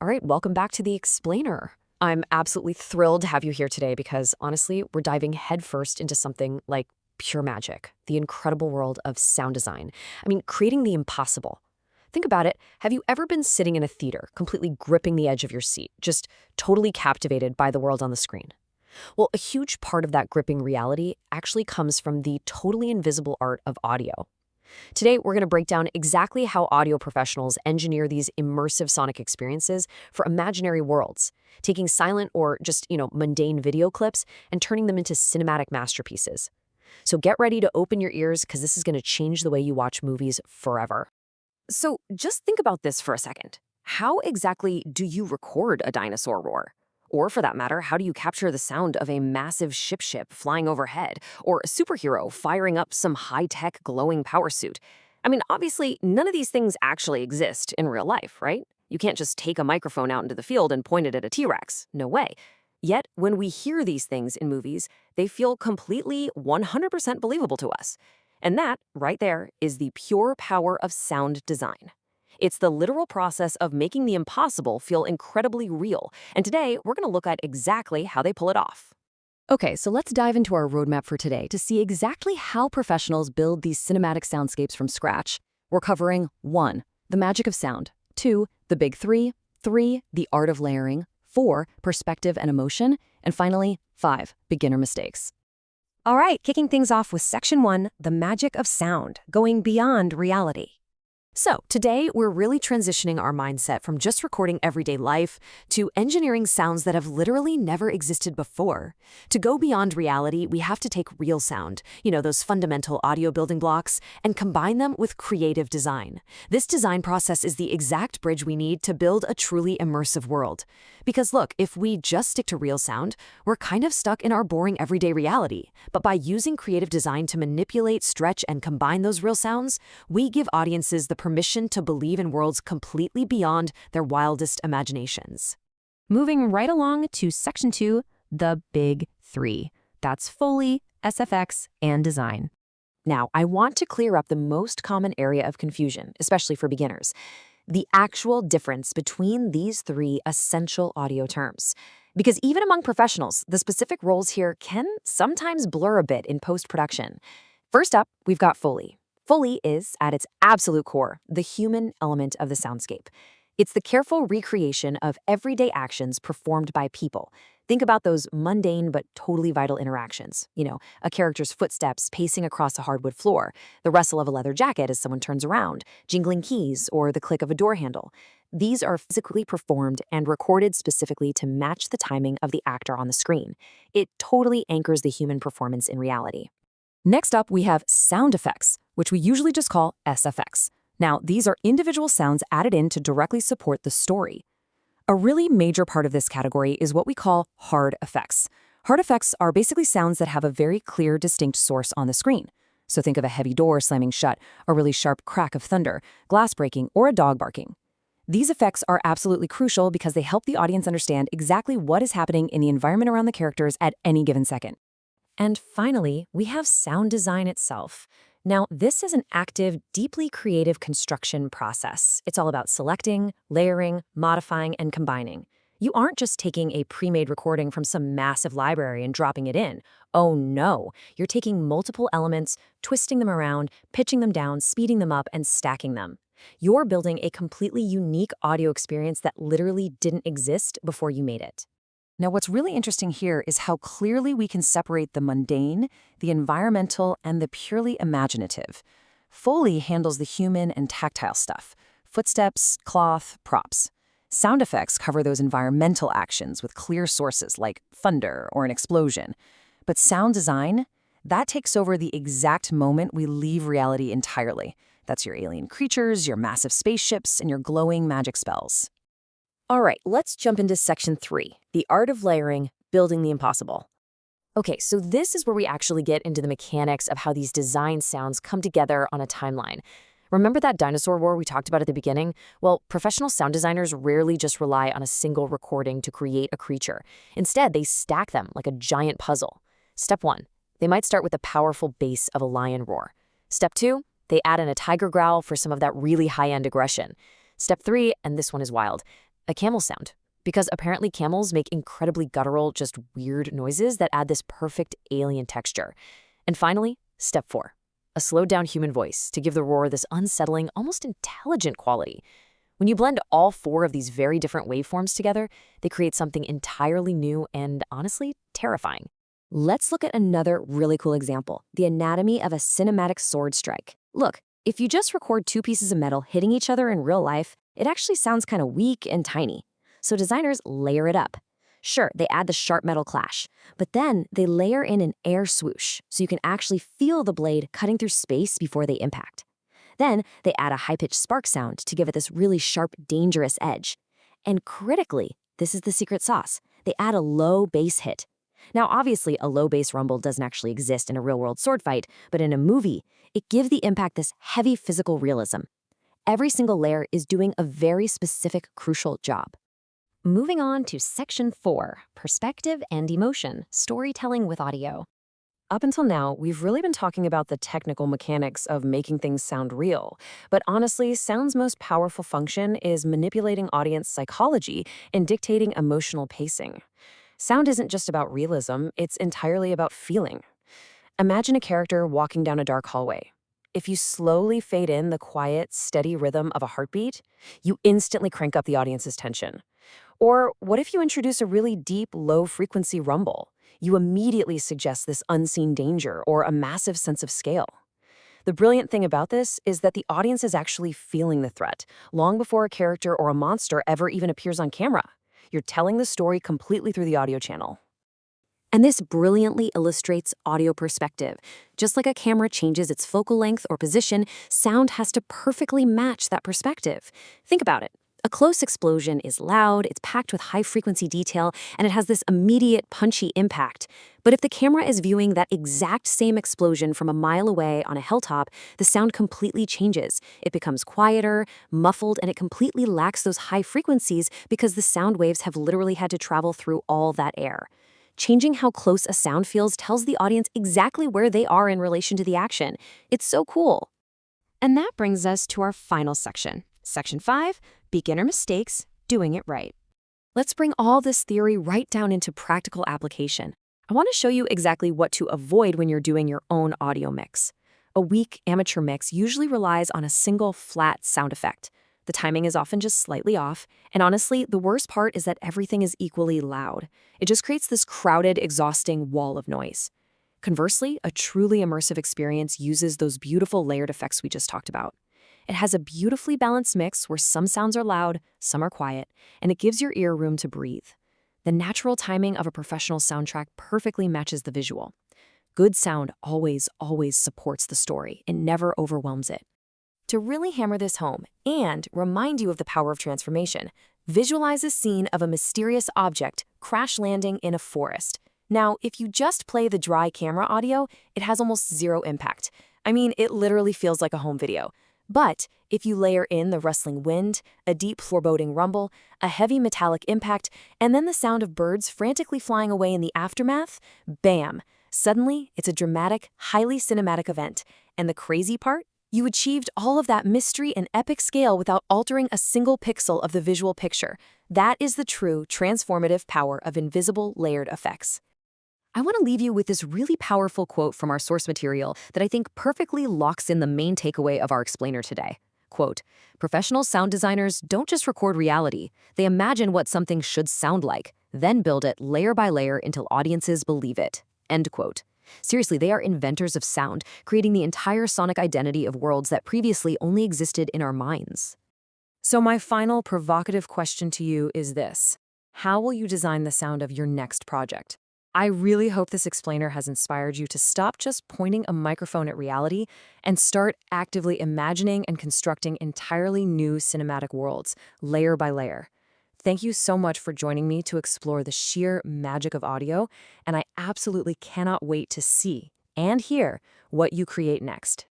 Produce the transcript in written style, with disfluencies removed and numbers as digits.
right, welcome back to The Explainer. I'm absolutely thrilled to have you here today because, honestly, we're diving headfirst into something like pure magic, the incredible world of sound design. I mean, creating the impossible. Think about it. Have you ever been sitting in a theater, completely gripping the edge of your seat, just totally captivated by the world on the screen? Well, a huge part of that gripping reality actually comes from the totally invisible art of audio. Today, we're going to break down exactly how audio professionals engineer these immersive sonic experiences for imaginary worlds, taking silent or just, mundane video clips and turning them into cinematic masterpieces. So get ready to open your ears because this is going to change the way you watch movies forever. So just think about this for a second. How exactly do you record a dinosaur roar? Or for that matter, how do you capture the sound of a massive ship flying overhead, or a superhero firing up some high-tech glowing power suit? I mean, obviously, none of these things actually exist in real life, right? You can't just take a microphone out into the field and point it at a T-Rex. No way. Yet, when we hear these things in movies, they feel completely 100% believable to us. And that, right there, is the pure power of sound design. It's the literal process of making the impossible feel incredibly real. And today, we're going to look at exactly how they pull it off. Okay, so let's dive into our roadmap for today to see exactly how professionals build these cinematic soundscapes from scratch. We're covering 1. The magic of sound. 2. The big 3. 3. The art of layering. 4. Perspective and emotion. And finally, 5. Beginner mistakes. All right, kicking things off with Section 1, the magic of sound, going beyond reality. So today, we're really transitioning our mindset from just recording everyday life to engineering sounds that have literally never existed before. To go beyond reality, we have to take real sound, those fundamental audio building blocks, and combine them with creative design. This design process is the exact bridge we need to build a truly immersive world. Because look, if we just stick to real sound, we're kind of stuck in our boring everyday reality. But by using creative design to manipulate, stretch, and combine those real sounds, we give audiences the permission to believe in worlds completely beyond their wildest imaginations. Moving right along to Section 2, the big 3. That's Foley, SFX, and design. Now, I want to clear up the most common area of confusion, especially for beginners: the actual difference between these 3 essential audio terms. Because even among professionals, the specific roles here can sometimes blur a bit in post-production. First up, we've got Foley. Foley is, at its absolute core, the human element of the soundscape. It's the careful recreation of everyday actions performed by people. Think about those mundane but totally vital interactions. A character's footsteps pacing across a hardwood floor, the rustle of a leather jacket as someone turns around, jingling keys, or the click of a door handle. These are physically performed and recorded specifically to match the timing of the actor on the screen. It totally anchors the human performance in reality. Next up, we have sound effects, which we usually just call SFX. Now, these are individual sounds added in to directly support the story. A really major part of this category is what we call hard effects. Hard effects are basically sounds that have a very clear, distinct source on the screen. So think of a heavy door slamming shut, a really sharp crack of thunder, glass breaking, or a dog barking. These effects are absolutely crucial because they help the audience understand exactly what is happening in the environment around the characters at any given second. And finally, we have sound design itself. Now, this is an active, deeply creative construction process. It's all about selecting, layering, modifying, and combining. You aren't just taking a pre-made recording from some massive library and dropping it in. Oh no, you're taking multiple elements, twisting them around, pitching them down, speeding them up, and stacking them. You're building a completely unique audio experience that literally didn't exist before you made it. Now, what's really interesting here is how clearly we can separate the mundane, the environmental, and the purely imaginative. Foley handles the human and tactile stuff: footsteps, cloth, props. Sound effects cover those environmental actions with clear sources like thunder or an explosion. But sound design, that takes over the exact moment we leave reality entirely. That's your alien creatures, your massive spaceships, and your glowing magic spells. All right, let's jump into Section 3, the art of layering, building the impossible. Okay, so this is where we actually get into the mechanics of how these design sounds come together on a timeline. Remember that dinosaur roar we talked about at the beginning? Well, professional sound designers rarely just rely on a single recording to create a creature. Instead, they stack them like a giant puzzle. Step 1, they might start with the powerful bass of a lion roar. Step 2, they add in a tiger growl for some of that really high-end aggression. Step 3, and this one is wild, A camel sound. Because apparently camels make incredibly guttural, just weird noises that add this perfect alien texture. And finally, step 4. A slowed down human voice to give the roar this unsettling, almost intelligent quality. When you blend all 4 of these very different waveforms together, they create something entirely new and, honestly, terrifying. Let's look at another really cool example, the anatomy of a cinematic sword strike. Look, if you just record 2 pieces of metal hitting each other in real life, it actually sounds kind of weak and tiny. So designers layer it up. Sure, they add the sharp metal clash, but then they layer in an air swoosh so you can actually feel the blade cutting through space before they impact. Then they add a high-pitched spark sound to give it this really sharp, dangerous edge. And critically, this is the secret sauce. They add a low bass hit. Now, obviously, a low bass rumble doesn't actually exist in a real-world sword fight, but in a movie, it gives the impact this heavy physical realism. Every single layer is doing a very specific, crucial job. Moving on to Section 4, Perspective and Emotion, Storytelling with Audio. Up until now, we've really been talking about the technical mechanics of making things sound real. But honestly, sound's most powerful function is manipulating audience psychology and dictating emotional pacing. Sound isn't just about realism, it's entirely about feeling. Imagine a character walking down a dark hallway. If you slowly fade in the quiet, steady rhythm of a heartbeat, you instantly crank up the audience's tension. Or what if you introduce a really deep, low-frequency rumble? You immediately suggest this unseen danger or a massive sense of scale. The brilliant thing about this is that the audience is actually feeling the threat, long before a character or a monster ever even appears on camera. You're telling the story completely through the audio channel. And this brilliantly illustrates audio perspective. Just like a camera changes its focal length or position, sound has to perfectly match that perspective. Think about it. A close explosion is loud, it's packed with high-frequency detail, and it has this immediate, punchy impact. But if the camera is viewing that exact same explosion from a mile away on a hilltop, the sound completely changes. It becomes quieter, muffled, and it completely lacks those high frequencies because the sound waves have literally had to travel through all that air. Changing how close a sound feels tells the audience exactly where they are in relation to the action. It's so cool. And that brings us to our final section. Section 5, Beginner Mistakes, Doing It Right. Let's bring all this theory right down into practical application. I want to show you exactly what to avoid when you're doing your own audio mix. A weak amateur mix usually relies on a single flat sound effect. The timing is often just slightly off, and honestly, the worst part is that everything is equally loud. It just creates this crowded, exhausting wall of noise. Conversely, a truly immersive experience uses those beautiful layered effects we just talked about. It has a beautifully balanced mix where some sounds are loud, some are quiet, and it gives your ear room to breathe. The natural timing of a professional soundtrack perfectly matches the visual. Good sound always supports the story. It never overwhelms it. To really hammer this home and remind you of the power of transformation, visualize a scene of a mysterious object crash landing in a forest. Now, if you just play the dry camera audio, it has almost zero impact. I mean, it literally feels like a home video. But if you layer in the rustling wind, a deep foreboding rumble, a heavy metallic impact, and then the sound of birds frantically flying away in the aftermath, bam! Suddenly, it's a dramatic, highly cinematic event. And the crazy part? You achieved all of that mystery and epic scale without altering a single pixel of the visual picture. That is the true transformative power of invisible layered effects. I want to leave you with this really powerful quote from our source material that I think perfectly locks in the main takeaway of our explainer today. Quote, "Professional sound designers don't just record reality. They imagine what something should sound like, then build it layer by layer until audiences believe it." End quote. Seriously, they are inventors of sound, creating the entire sonic identity of worlds that previously only existed in our minds. So my final provocative question to you is this. How will you design the sound of your next project? I really hope this explainer has inspired you to stop just pointing a microphone at reality and start actively imagining and constructing entirely new cinematic worlds, layer by layer. Thank you so much for joining me to explore the sheer magic of audio, and I absolutely cannot wait to see and hear what you create next.